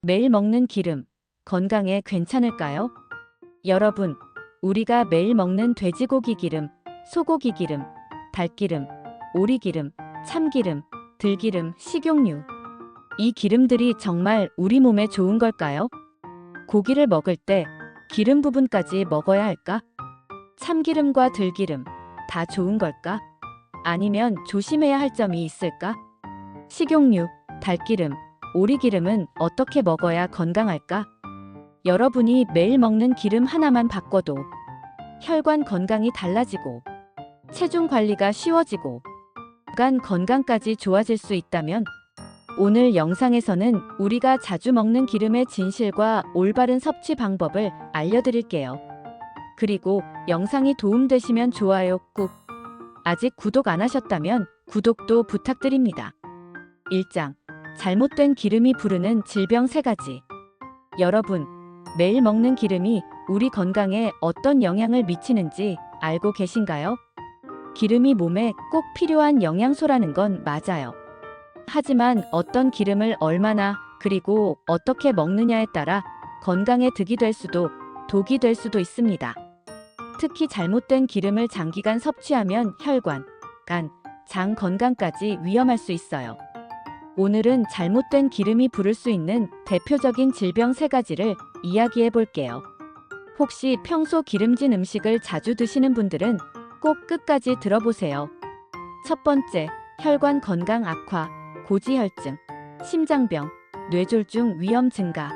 매일 먹는 기름, 건강에 괜찮을까요? 여러분, 우리가 매일 먹는 돼지고기 기름, 소고기 기름, 닭기름, 오리기름, 참기름, 들기름, 식용유. 이 기름들이 정말 우리 몸에 좋은 걸까요? 고기를 먹을 때 기름 부분까지 먹어야 할까? 참기름과 들기름, 다 좋은 걸까? 아니면 조심해야 할 점이 있을까? 식용유, 닭기름, 오리기름은 어떻게 먹어야 건강할까? 여러분이 매일 먹는 기름 하나만 바꿔도 혈관 건강이 달라지고 체중 관리가 쉬워지고 간 건강까지 좋아질 수 있다면 오늘 영상에서는 우리가 자주 먹는 기름의 진실과 올바른 섭취 방법을 알려드릴게요. 그리고 영상이 도움되시면 좋아요 꾹. 아직 구독 안 하셨다면 구독도 부탁드립니다. 1장. 잘못된 기름이 부르는 질병 3가지. 여러분, 매일 먹는 기름이 우리 건강에 어떤 영향을 미치는지 알고 계신가요? 기름이 몸에 꼭 필요한 영양소라는 건 맞아요. 하지만 어떤 기름을 얼마나 그리고 어떻게 먹느냐에 따라 건강에 득이 될 수도 독이 될 수도 있습니다. 특히 잘못된 기름을 장기간 섭취하면 혈관, 간, 장 건강까지 위험할 수 있어요. 오늘은 잘못된 기름이 부를 수 있는 대표적인 질병 3가지를 이야기해 볼게요. 혹시 평소 기름진 음식을 자주 드시는 분들은 꼭 끝까지 들어보세요. 첫 번째, 혈관 건강 악화, 고지혈증, 심장병, 뇌졸중 위험 증가.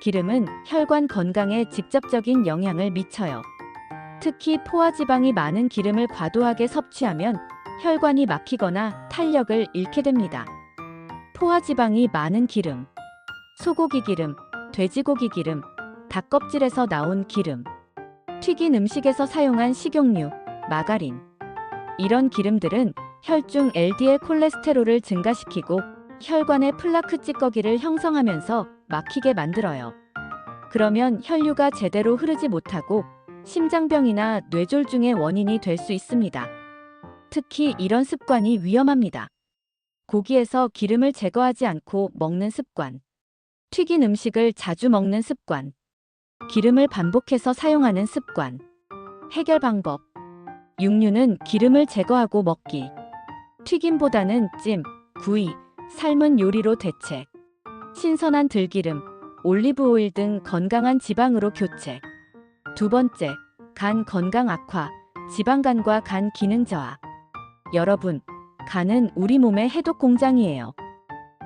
기름은 혈관 건강에 직접적인 영향을 미쳐요. 특히 포화지방이 많은 기름을 과도하게 섭취하면 혈관이 막히거나 탄력을 잃게 됩니다. 포화지방이 많은 기름, 소고기 기름, 돼지고기 기름, 닭껍질에서 나온 기름, 튀긴 음식에서 사용한 식용유, 마가린. 이런 기름들은 혈중 LDL 콜레스테롤을 증가시키고 혈관의 플라크 찌꺼기를 형성하면서 막히게 만들어요. 그러면 혈류가 제대로 흐르지 못하고 심장병이나 뇌졸중의 원인이 될 수 있습니다. 특히 이런 습관이 위험합니다. 고기에서 기름을 제거하지 않고 먹는 습관, 튀긴 음식을 자주 먹는 습관, 기름을 반복해서 사용하는 습관. 해결 방법. 육류는 기름을 제거하고 먹기. 튀김보다는 찜, 구이, 삶은 요리로 대체. 신선한 들기름, 올리브 오일 등 건강한 지방으로 교체. 두 번째, 간 건강 악화, 지방간과 간 기능 저하. 여러분, 간은 우리 몸의 해독 공장이에요.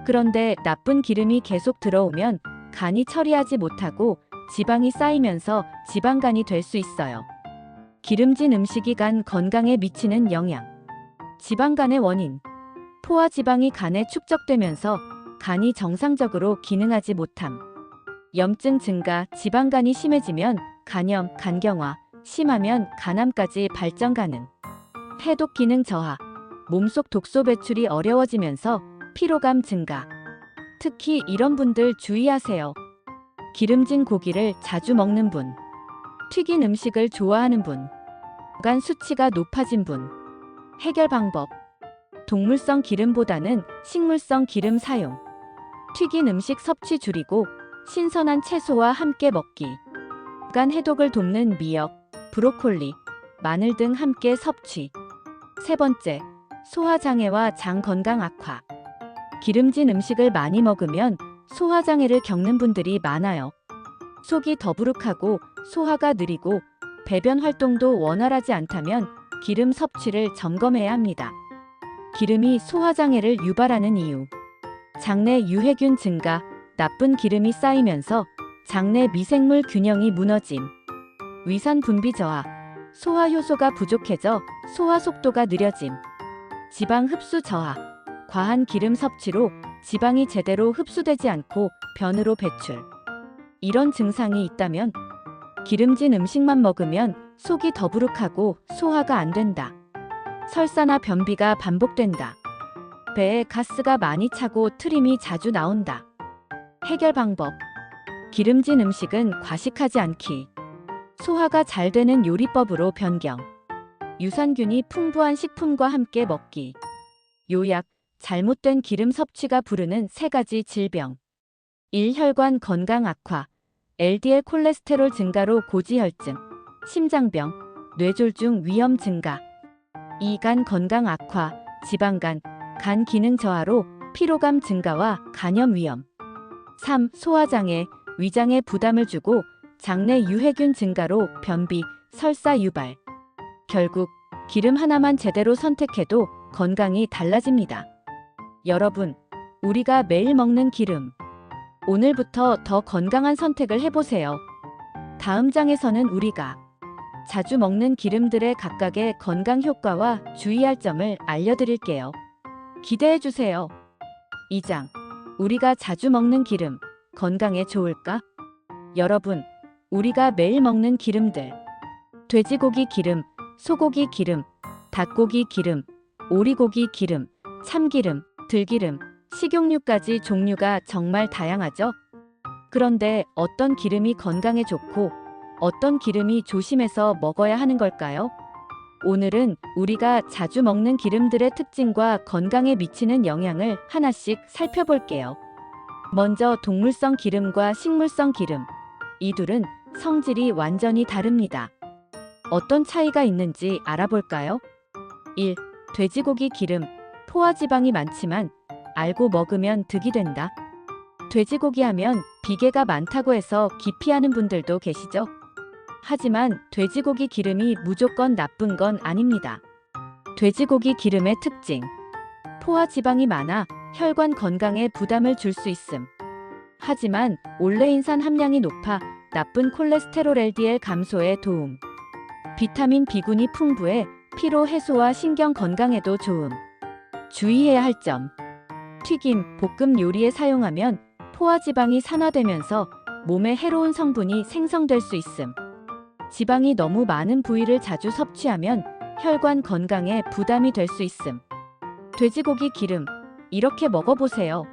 그런데 나쁜 기름이 계속 들어오면 간이 처리하지 못하고 지방이 쌓이면서 지방간이 될 수 있어요. 기름진 음식이 간 건강에 미치는 영향. 지방간의 원인. 포화지방이 간에 축적되면서 간이 정상적으로 기능하지 못함. 염증 증가, 지방간이 심해지면 간염, 간경화, 심하면 간암까지 발전 가능. 해독 기능 저하. 몸속 독소 배출이 어려워지면서 피로감 증가. 특히 이런 분들 주의하세요. 기름진 고기를 자주 먹는 분, 튀긴 음식을 좋아하는 분, 간 수치가 높아진 분. 해결 방법. 동물성 기름보다는 식물성 기름 사용. 튀긴 음식 섭취 줄이고 신선한 채소와 함께 먹기. 간 해독을 돕는 미역, 브로콜리, 마늘 등 함께 섭취. 세 번째, 소화장애와 장 건강 악화. 기름진 음식을 많이 먹으면 소화장애를 겪는 분들이 많아요. 속이 더부룩하고 소화가 느리고 배변 활동도 원활하지 않다면 기름 섭취를 점검해야 합니다. 기름이 소화장애를 유발하는 이유. 장내 유해균 증가, 나쁜 기름이 쌓이면서 장내 미생물 균형이 무너짐. 위산 분비 저하, 소화 효소가 부족해져 소화 속도가 느려짐. 지방 흡수 저하, 과한 기름 섭취로 지방이 제대로 흡수되지 않고 변으로 배출. 이런 증상이 있다면 기름진 음식만 먹으면 속이 더부룩하고 소화가 안 된다. 설사나 변비가 반복된다. 배에 가스가 많이 차고 트림이 자주 나온다. 해결 방법. 기름진 음식은 과식하지 않기. 소화가 잘 되는 요리법으로 변경. 유산균이 풍부한 식품과 함께 먹기. 요약. 잘못된 기름 섭취가 부르는 3가지 질병. 1. 혈관 건강 악화, LDL 콜레스테롤 증가로 고지혈증, 심장병, 뇌졸중 위험 증가. 2. 간 건강 악화, 지방간, 간 기능 저하로 피로감 증가와 간염 위험. 3. 소화장애, 위장에 부담을 주고 장내 유해균 증가로 변비, 설사 유발. 결국 기름 하나만 제대로 선택해도 건강이 달라집니다. 여러분, 우리가 매일 먹는 기름. 오늘부터 더 건강한 선택을 해보세요. 다음 장에서는 우리가 자주 먹는 기름들의 각각의 건강 효과와 주의할 점을 알려드릴게요. 기대해주세요. 2장. 우리가 자주 먹는 기름, 건강에 좋을까? 여러분, 우리가 매일 먹는 기름들. 돼지고기 기름, 소고기 기름, 닭고기 기름, 오리고기 기름, 참기름, 들기름, 식용유까지 종류가 정말 다양하죠? 그런데 어떤 기름이 건강에 좋고 어떤 기름이 조심해서 먹어야 하는 걸까요? 오늘은 우리가 자주 먹는 기름들의 특징과 건강에 미치는 영향을 하나씩 살펴볼게요. 먼저 동물성 기름과 식물성 기름. 이 둘은 성질이 완전히 다릅니다. 어떤 차이가 있는지 알아볼까요? 1. 돼지고기 기름. 포화지방이 많지만 알고 먹으면 득이 된다. 돼지고기 하면 비계가 많다고 해서 기피하는 분들도 계시죠? 하지만 돼지고기 기름이 무조건 나쁜 건 아닙니다. 돼지고기 기름의 특징. 포화지방이 많아 혈관 건강에 부담을 줄 수 있음. 하지만 올레인산 함량이 높아 나쁜 콜레스테롤 LDL 감소에 도움. 비타민 B군이 풍부해 피로 해소와 신경 건강에도 좋음. 주의해야 할 점. 튀김, 볶음 요리에 사용하면 포화지방이 산화되면서 몸에 해로운 성분이 생성될 수 있음. 지방이 너무 많은 부위를 자주 섭취하면 혈관 건강에 부담이 될 수 있음. 돼지고기 기름, 이렇게 먹어보세요.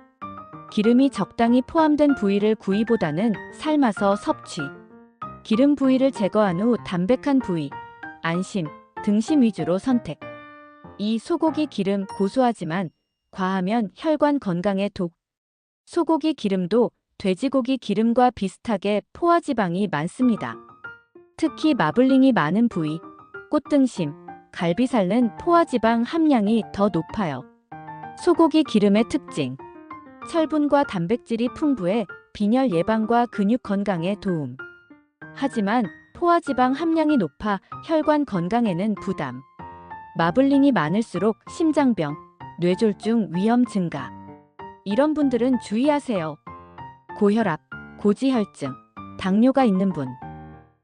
기름이 적당히 포함된 부위를 구이보다는 삶아서 섭취. 기름 부위를 제거한 후 담백한 부위, 안심, 등심 위주로 선택. 2. 소고기 기름 고소하지만 과하면 혈관 건강에 독. 소고기 기름도 돼지고기 기름과 비슷하게 포화지방이 많습니다. 특히 마블링이 많은 부위, 꽃등심, 갈비살은 포화지방 함량이 더 높아요. 소고기 기름의 특징. 철분과 단백질이 풍부해 빈혈 예방과 근육 건강에 도움. 하지만 포화지방 함량이 높아 혈관 건강에는 부담. 마블링이 많을수록 심장병, 뇌졸중 위험 증가. 이런 분들은 주의하세요. 고혈압, 고지혈증, 당뇨가 있는 분,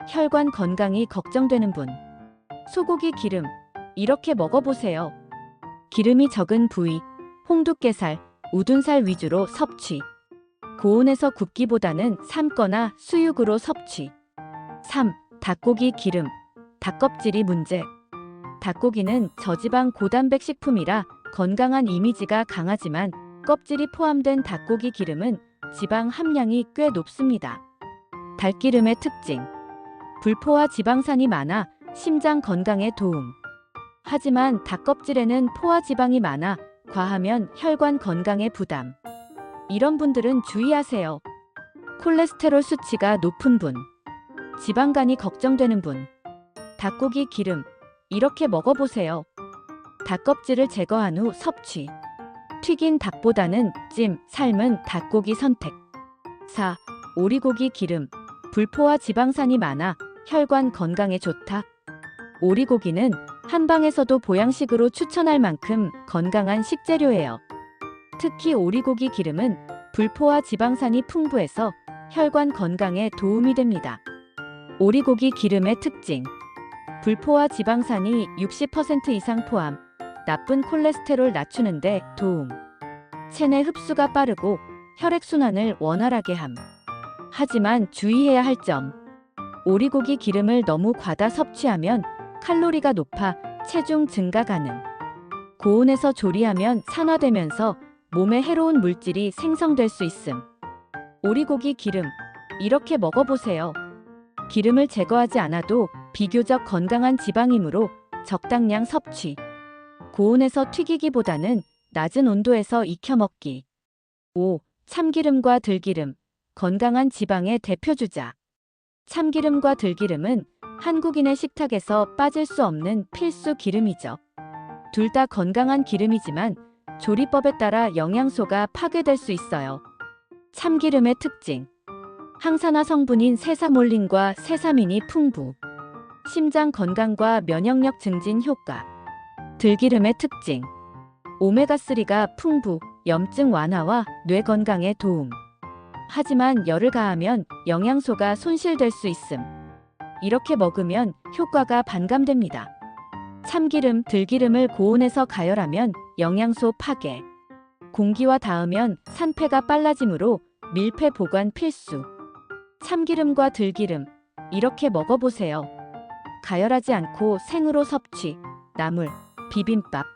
혈관 건강이 걱정되는 분. 소고기 기름, 이렇게 먹어보세요. 기름이 적은 부위, 홍두깨살, 우둔살 위주로 섭취. 고온에서 굽기보다는 삶거나 수육으로 섭취. 3. 닭고기 기름, 닭껍질이 문제. 닭고기는 저지방 고단백 식품이라 건강한 이미지가 강하지만 껍질이 포함된 닭고기 기름은 지방 함량이 꽤 높습니다. 닭기름의 특징. 불포화 지방산이 많아 심장 건강에 도움. 하지만 닭껍질에는 포화 지방이 많아 과하면 혈관 건강에 부담. 이런 분들은 주의하세요. 콜레스테롤 수치가 높은 분, 지방간이 걱정되는 분. 닭고기 기름, 이렇게 먹어보세요. 닭껍질을 제거한 후 섭취. 튀긴 닭보다는 찜, 삶은 닭고기 선택. 4. 오리고기 기름. 불포화 지방산이 많아 혈관 건강에 좋다. 오리고기는 한방에서도 보양식으로 추천할 만큼 건강한 식재료예요. 특히 오리고기 기름은 불포화 지방산이 풍부해서 혈관 건강에 도움이 됩니다. 오리고기 기름의 특징. 불포화 지방산이 60% 이상 포함, 나쁜 콜레스테롤 낮추는 데 도움. 체내 흡수가 빠르고 혈액순환을 원활하게 함. 하지만 주의해야 할 점. 오리고기 기름을 너무 과다 섭취하면 칼로리가 높아 체중 증가 가능. 고온에서 조리하면 산화되면서 몸에 해로운 물질이 생성될 수 있음. 오리고기 기름, 이렇게 먹어보세요. 기름을 제거하지 않아도 비교적 건강한 지방이므로 적당량 섭취. 고온에서 튀기기보다는 낮은 온도에서 익혀 먹기. 5. 참기름과 들기름, 건강한 지방의 대표주자. 참기름과 들기름은 한국인의 식탁에서 빠질 수 없는 필수 기름이죠. 둘 다 건강한 기름이지만 조리법에 따라 영양소가 파괴될 수 있어요. 참기름의 특징. 항산화 성분인 세사몰린과 세사민이 풍부. 심장 건강과 면역력 증진 효과. 들기름의 특징. 오메가3가 풍부, 염증 완화와 뇌 건강에 도움. 하지만 열을 가하면 영양소가 손실될 수 있음. 이렇게 먹으면 효과가 반감됩니다. 참기름, 들기름을 고온에서 가열하면 영양소 파괴. 공기와 닿으면 산패가 빨라지므로 밀폐 보관 필수. 참기름과 들기름, 이렇게 먹어보세요. 가열하지 않고 생으로 섭취, 나물, 비빔밥,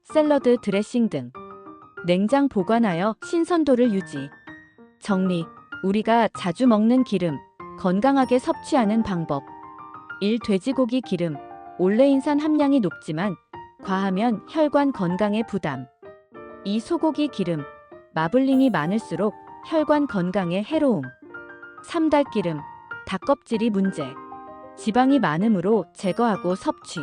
샐러드 드레싱 등. 냉장 보관하여 신선도를 유지. 정리, 우리가 자주 먹는 기름, 건강하게 섭취하는 방법. 1. 돼지고기 기름, 올레인산 함량이 높지만 과하면 혈관 건강에 부담. 2. 소고기 기름, 마블링이 많을수록 혈관 건강에 해로움. 3. 닭기름, 닭껍질이 문제. 지방이 많으므로 제거하고 섭취.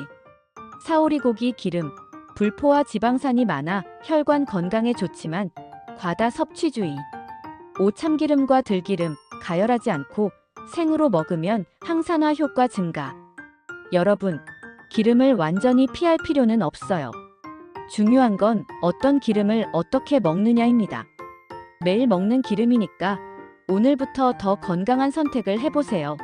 4. 오리고기 기름, 불포화 지방산이 많아 혈관 건강에 좋지만 과다 섭취 주의. 5. 참기름과 들기름, 가열하지 않고 생으로 먹으면 항산화 효과 증가. 여러분, 기름을 완전히 피할 필요는 없어요. 중요한 건 어떤 기름을 어떻게 먹느냐입니다. 매일 먹는 기름이니까 오늘부터 더 건강한 선택을 해보세요.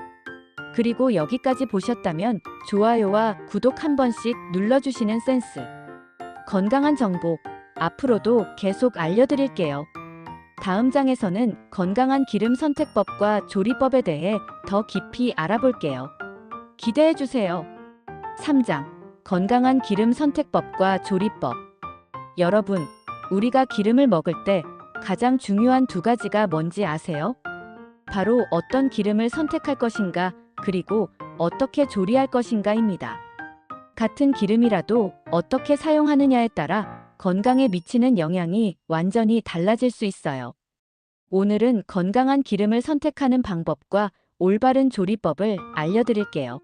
그리고 여기까지 보셨다면 좋아요와 구독 한 번씩 눌러주시는 센스. 건강한 정보, 앞으로도 계속 알려드릴게요. 다음 장에서는 건강한 기름 선택법과 조리법에 대해 더 깊이 알아볼게요. 기대해주세요. 3장. 건강한 기름 선택법과 조리법. 여러분, 우리가 기름을 먹을 때 가장 중요한 두 가지가 뭔지 아세요? 바로 어떤 기름을 선택할 것인가, 그리고 어떻게 조리할 것인가입니다. 같은 기름이라도 어떻게 사용하느냐에 따라 건강에 미치는 영향이 완전히 달라질 수 있어요. 오늘은 건강한 기름을 선택하는 방법과 올바른 조리법을 알려드릴게요.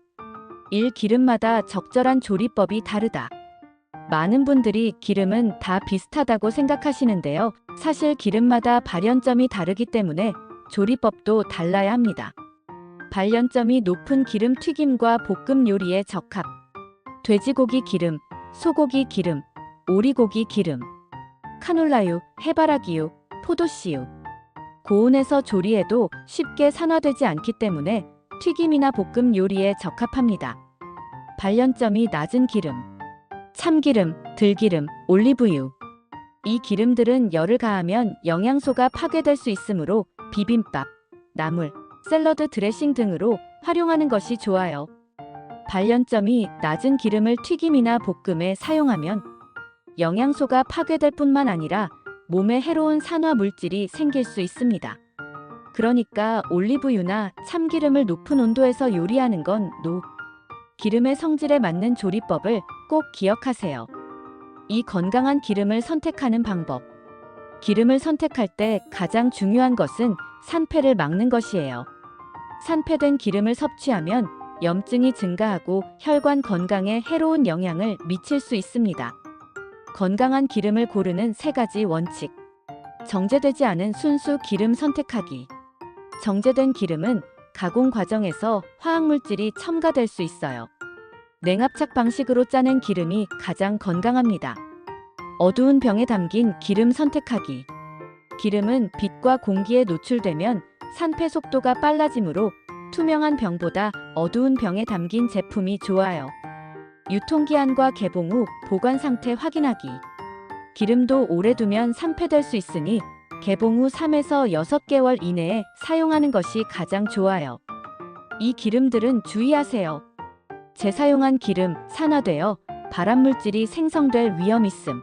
1. 기름마다 적절한 조리법이 다르다. 많은 분들이 기름은 다 비슷하다고 생각하시는데요. 사실 기름마다 발연점이 다르기 때문에 조리법도 달라야 합니다. 발연점이 높은 기름 튀김과 볶음 요리에 적합. 돼지고기 기름, 소고기 기름, 오리고기 기름, 카놀라유, 해바라기유, 포도씨유. 고온에서 조리해도 쉽게 산화되지 않기 때문에 튀김이나 볶음 요리에 적합합니다. 발연점이 낮은 기름. 참기름, 들기름, 올리브유. 이 기름들은 열을 가하면 영양소가 파괴될 수 있으므로 비빔밥, 나물, 샐러드 드레싱 등으로 활용하는 것이 좋아요. 발연점이 낮은 기름을 튀김이나 볶음에 사용하면 영양소가 파괴될 뿐만 아니라 몸에 해로운 산화 물질이 생길 수 있습니다. 그러니까 올리브유나 참기름을 높은 온도에서 요리하는 건 노. 기름의 성질에 맞는 조리법을 꼭 기억하세요. 이 건강한 기름을 선택하는 방법. 기름을 선택할 때 가장 중요한 것은 산패를 막는 것이에요. 산패된 기름을 섭취하면 염증이 증가하고 혈관 건강에 해로운 영향을 미칠 수 있습니다. 건강한 기름을 고르는 3가지 원칙. 정제되지 않은 순수 기름 선택하기. 정제된 기름은 가공 과정에서 화학물질이 첨가될 수 있어요. 냉압착 방식으로 짜낸 기름이 가장 건강합니다. 어두운 병에 담긴 기름 선택하기. 기름은 빛과 공기에 노출되면 산패 속도가 빨라지므로 투명한 병보다 어두운 병에 담긴 제품이 좋아요. 유통기한과 개봉 후 보관 상태 확인하기. 기름도 오래 두면 산패될 수 있으니 개봉 후 3에서 6개월 이내에 사용하는 것이 가장 좋아요. 이 기름들은 주의하세요. 재사용한 기름, 산화되어 발암물질이 생성될 위험 있음.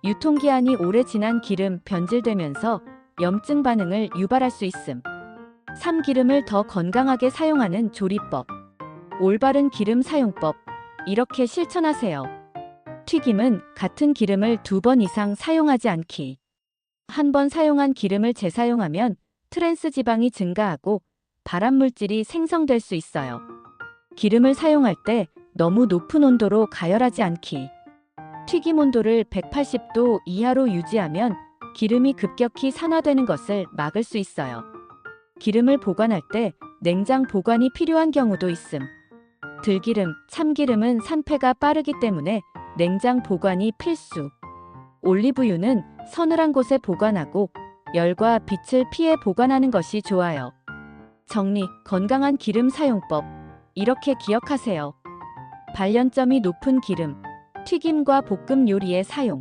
유통기한이 오래 지난 기름 변질되면서 염증 반응을 유발할 수 있음. 3. 기름을 더 건강하게 사용하는 조리법. 올바른 기름 사용법. 이렇게 실천하세요. 튀김은 같은 기름을 2번 이상 사용하지 않기. 한 번 사용한 기름을 재사용하면 트랜스 지방이 증가하고 발암물질이 생성될 수 있어요. 기름을 사용할 때 너무 높은 온도로 가열하지 않기. 튀김 온도를 180도 이하로 유지하면 기름이 급격히 산화되는 것을 막을 수 있어요. 기름을 보관할 때 냉장 보관이 필요한 경우도 있음. 들기름, 참기름은 산패가 빠르기 때문에 냉장 보관이 필수. 올리브유는 서늘한 곳에 보관하고 열과 빛을 피해 보관하는 것이 좋아요. 정리, 건강한 기름 사용법. 이렇게 기억하세요. 발연점이 높은 기름, 튀김과 볶음 요리에 사용.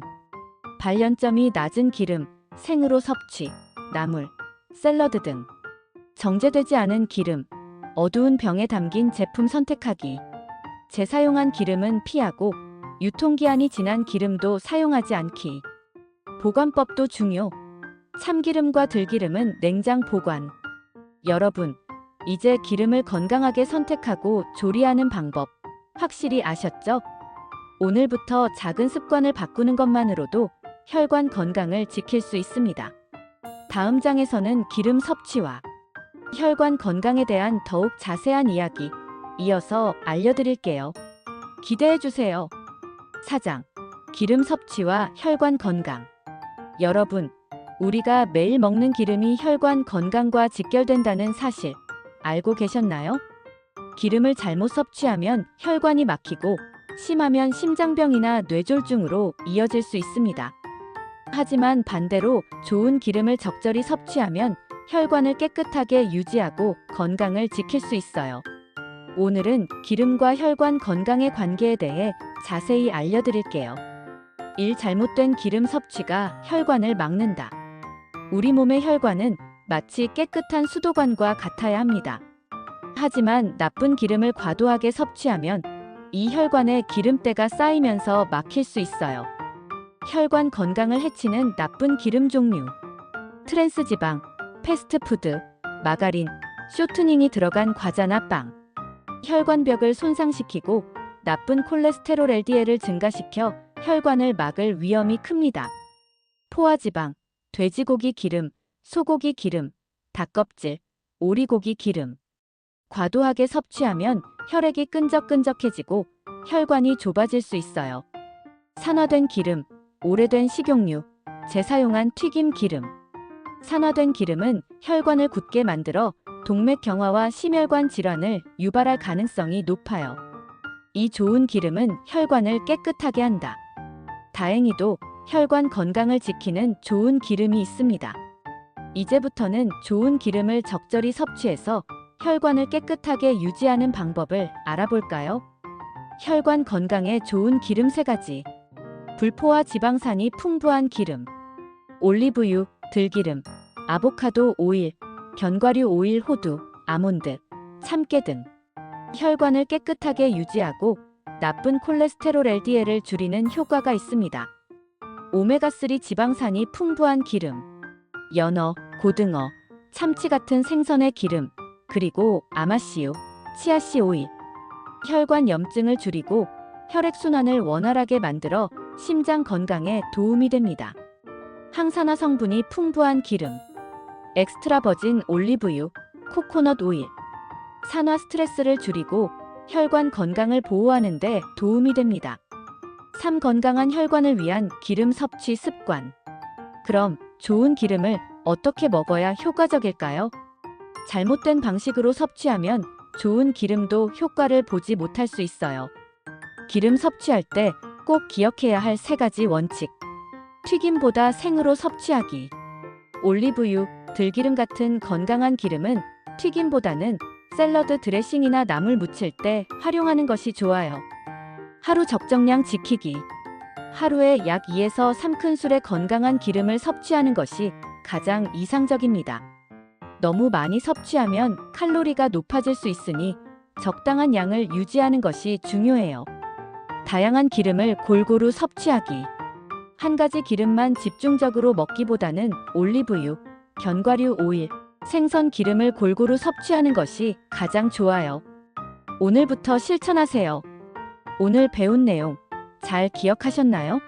발연점이 낮은 기름, 생으로 섭취, 나물, 샐러드 등. 정제되지 않은 기름, 어두운 병에 담긴 제품 선택하기. 재사용한 기름은 피하고 유통기한이 지난 기름도 사용하지 않기. 보관법도 중요. 참기름과 들기름은 냉장 보관. 여러분, 이제 기름을 건강하게 선택하고 조리하는 방법 확실히 아셨죠? 오늘부터 작은 습관을 바꾸는 것만으로도 혈관 건강을 지킬 수 있습니다. 다음 장에서는 기름 섭취와 혈관 건강에 대한 더욱 자세한 이야기 이어서 알려드릴게요. 기대해주세요. 4장. 기름 섭취와 혈관 건강. 여러분, 우리가 매일 먹는 기름이 혈관 건강과 직결된다는 사실 알고 계셨나요? 기름을 잘못 섭취하면 혈관이 막히고 심하면 심장병이나 뇌졸중으로 이어질 수 있습니다. 하지만 반대로 좋은 기름을 적절히 섭취하면 혈관을 깨끗하게 유지하고 건강을 지킬 수 있어요. 오늘은 기름과 혈관 건강의 관계에 대해 자세히 알려드릴게요. 1. 잘못된 기름 섭취가 혈관을 막는다. 우리 몸의 혈관은 마치 깨끗한 수도관과 같아야 합니다. 하지만 나쁜 기름을 과도하게 섭취하면 이 혈관에 기름때가 쌓이면서 막힐 수 있어요. 혈관 건강을 해치는 나쁜 기름 종류. 트랜스 지방, 패스트푸드, 마가린, 쇼트닝이 들어간 과자나 빵. 혈관벽을 손상시키고 나쁜 콜레스테롤 LDL을 증가시켜 혈관을 막을 위험이 큽니다. 포화지방, 돼지고기 기름, 소고기 기름, 닭껍질, 오리고기 기름. 과도하게 섭취하면 혈액이 끈적끈적해지고 혈관이 좁아질 수 있어요. 산화된 기름, 오래된 식용유, 재사용한 튀김 기름. 산화된 기름은 혈관을 굳게 만들어 동맥 경화와 심혈관 질환을 유발할 가능성이 높아요. 이 좋은 기름은 혈관을 깨끗하게 한다. 다행히도 혈관 건강을 지키는 좋은 기름이 있습니다. 이제부터는 좋은 기름을 적절히 섭취해서 혈관을 깨끗하게 유지하는 방법을 알아볼까요? 혈관 건강에 좋은 기름 3가지. 불포화 지방산이 풍부한 기름. 올리브유, 들기름, 아보카도 오일, 견과류 오일, 호두, 아몬드, 참깨 등. 혈관을 깨끗하게 유지하고 나쁜 콜레스테롤 LDL을 줄이는 효과가 있습니다. 오메가3 지방산이 풍부한 기름. 연어, 고등어, 참치 같은 생선의 기름, 그리고 아마씨유, 치아씨 오일. 혈관 염증을 줄이고 혈액순환을 원활하게 만들어 심장 건강에 도움이 됩니다. 항산화 성분이 풍부한 기름. 엑스트라 버진 올리브유, 코코넛 오일. 산화 스트레스를 줄이고 혈관 건강을 보호하는 데 도움이 됩니다. 3. 건강한 혈관을 위한 기름 섭취 습관. 그럼 좋은 기름을 어떻게 먹어야 효과적일까요? 잘못된 방식으로 섭취하면 좋은 기름도 효과를 보지 못할 수 있어요. 기름 섭취할 때 꼭 기억해야 할 3가지 원칙. 튀김보다 생으로 섭취하기. 올리브유, 들기름 같은 건강한 기름은 튀김보다는 샐러드 드레싱이나 나물 무칠 때 활용하는 것이 좋아요. 하루 적정량 지키기. 하루에 약 2에서 3큰술의 건강한 기름을 섭취하는 것이 가장 이상적입니다. 너무 많이 섭취하면 칼로리가 높아질 수 있으니 적당한 양을 유지하는 것이 중요해요. 다양한 기름을 골고루 섭취하기. 한 가지 기름만 집중적으로 먹기보다는 올리브유, 견과류 오일, 생선 기름을 골고루 섭취하는 것이 가장 좋아요. 오늘부터 실천하세요. 오늘 배운 내용 잘 기억하셨나요?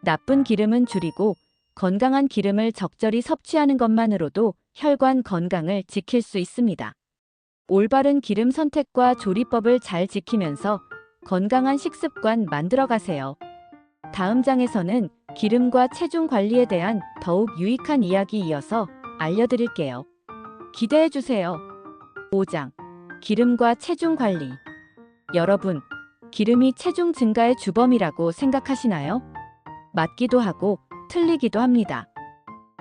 나쁜 기름은 줄이고 건강한 기름을 적절히 섭취하는 것만으로도 혈관 건강을 지킬 수 있습니다. 올바른 기름 선택과 조리법을 잘 지키면서 건강한 식습관 만들어 가세요. 다음 장에서는 기름과 체중 관리에 대한 더욱 유익한 이야기 이어서 알려드릴게요. 기대해 주세요. 5장. 기름과 체중 관리. 여러분, 기름이 체중 증가의 주범이라고 생각하시나요? 맞기도 하고 틀리기도 합니다.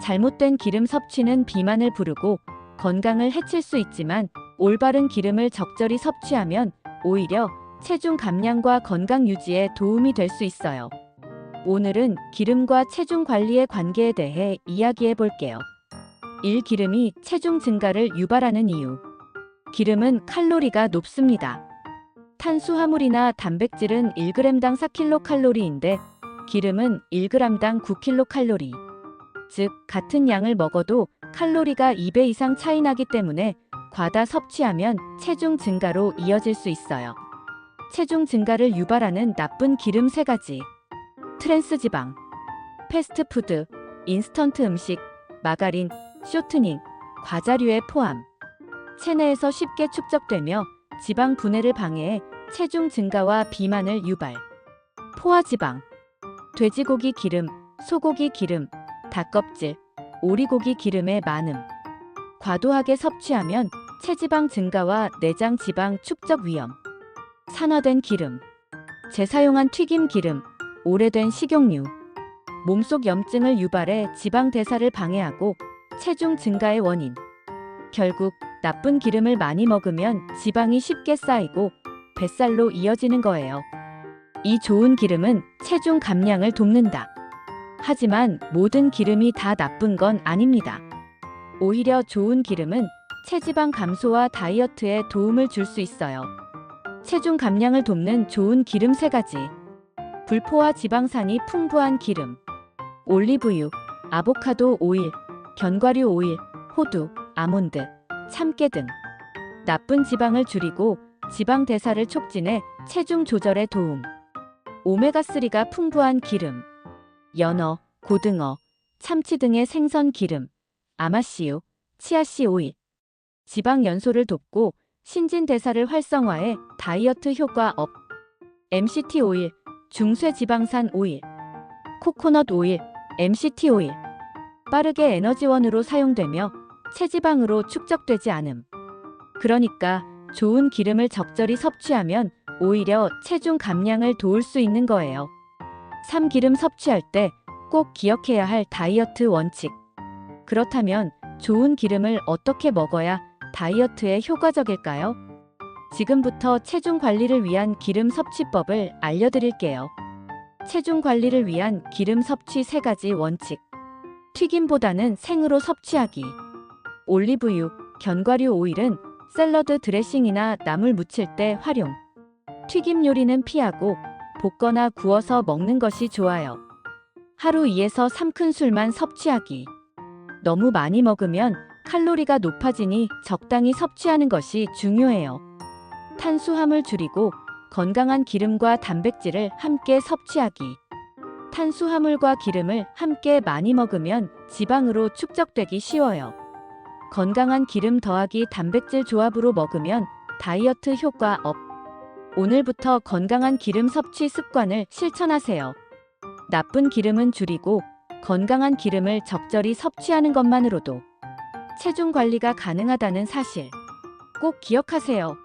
잘못된 기름 섭취는 비만을 부르고 건강을 해칠 수 있지만 올바른 기름을 적절히 섭취하면 오히려 체중 감량과 건강 유지에 도움이 될 수 있어요. 오늘은 기름과 체중 관리의 관계에 대해 이야기해 볼게요. 1. 기름이 체중 증가를 유발하는 이유. 기름은 칼로리가 높습니다. 탄수화물이나 단백질은 1g당 4kcal인데 기름은 1g당 9kcal. 즉, 같은 양을 먹어도 칼로리가 2배 이상 차이 나기 때문에 과다 섭취하면 체중 증가로 이어질 수 있어요. 체중 증가를 유발하는 나쁜 기름 3가지. 트랜스지방, 패스트푸드, 인스턴트 음식, 마가린, 쇼트닝, 과자류의 포함. 체내에서 쉽게 축적되며 지방 분해를 방해해 체중 증가와 비만을 유발. 포화지방, 돼지고기 기름, 소고기 기름, 닭껍질, 오리고기 기름의 많음. 과도하게 섭취하면 체지방 증가와 내장 지방 축적 위험. 산화된 기름, 재사용한 튀김 기름, 오래된 식용유. 몸속 염증을 유발해 지방 대사를 방해하고 체중 증가의 원인. 결국 나쁜 기름을 많이 먹으면 지방이 쉽게 쌓이고 뱃살로 이어지는 거예요. 이 좋은 기름은 체중 감량을 돕는다. 하지만 모든 기름이 다 나쁜 건 아닙니다. 오히려 좋은 기름은 체지방 감소와 다이어트에 도움을 줄 수 있어요. 체중 감량을 돕는 좋은 기름 3가지. 불포화 지방산이 풍부한 기름. 올리브유, 아보카도 오일, 견과류 오일, 호두, 아몬드, 참깨 등. 나쁜 지방을 줄이고 지방 대사를 촉진해 체중 조절에 도움. 오메가3가 풍부한 기름. 연어, 고등어, 참치 등의 생선 기름, 아마씨유, 치아씨 오일. 지방 연소를 돕고 신진대사를 활성화해 다이어트 효과 업. MCT 오일, 중쇠지방산 오일. 코코넛 오일, MCT 오일. 빠르게 에너지원으로 사용되며 체지방으로 축적되지 않음. 그러니까 좋은 기름을 적절히 섭취하면 오히려 체중 감량을 도울 수 있는 거예요. 3. 기름 섭취할 때 꼭 기억해야 할 다이어트 원칙. 그렇다면 좋은 기름을 어떻게 먹어야 다이어트에 효과적일까요? 지금부터 체중 관리를 위한 기름 섭취법을 알려드릴게요. 체중 관리를 위한 기름 섭취 3가지 원칙. 튀김보다는 생으로 섭취하기. 올리브유, 견과류 오일은 샐러드 드레싱이나 나물 무칠 때 활용. 튀김 요리는 피하고 볶거나 구워서 먹는 것이 좋아요. 하루 2에서 3큰술만 섭취하기. 너무 많이 먹으면 칼로리가 높아지니 적당히 섭취하는 것이 중요해요. 탄수화물 줄이고 건강한 기름과 단백질을 함께 섭취하기. 탄수화물과 기름을 함께 많이 먹으면 지방으로 축적되기 쉬워요. 건강한 기름 더하기 단백질 조합으로 먹으면 다이어트 효과 업. 오늘부터 건강한 기름 섭취 습관을 실천하세요. 나쁜 기름은 줄이고 건강한 기름을 적절히 섭취하는 것만으로도 체중 관리가 가능하다는 사실 꼭 기억하세요.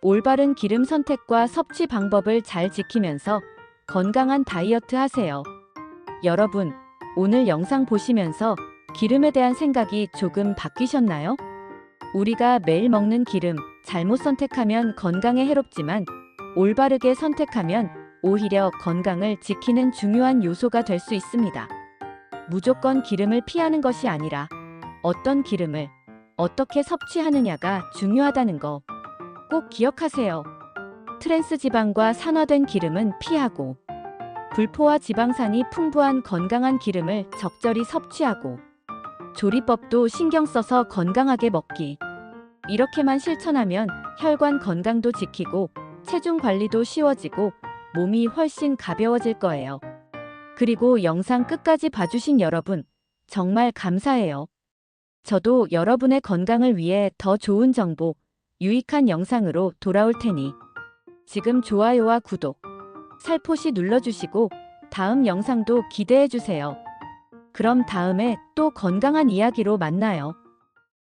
올바른 기름 선택과 섭취 방법을 잘 지키면서 건강한 다이어트 하세요. 여러분, 오늘 영상 보시면서 기름에 대한 생각이 조금 바뀌셨나요? 우리가 매일 먹는 기름 잘못 선택하면 건강에 해롭지만 올바르게 선택하면 오히려 건강을 지키는 중요한 요소가 될 수 있습니다. 무조건 기름을 피하는 것이 아니라 어떤 기름을 어떻게 섭취하느냐가 중요하다는 거 꼭 기억하세요. 트랜스 지방과 산화된 기름은 피하고 불포화 지방산이 풍부한 건강한 기름을 적절히 섭취하고 조리법도 신경 써서 건강하게 먹기. 이렇게만 실천하면 혈관 건강도 지키고 체중 관리도 쉬워지고 몸이 훨씬 가벼워질 거예요. 그리고 영상 끝까지 봐주신 여러분, 정말 감사해요. 저도 여러분의 건강을 위해 더 좋은 정보, 유익한 영상으로 돌아올 테니 지금 좋아요와 구독, 살포시 눌러주시고 다음 영상도 기대해주세요. 그럼 다음에 또 건강한 이야기로 만나요.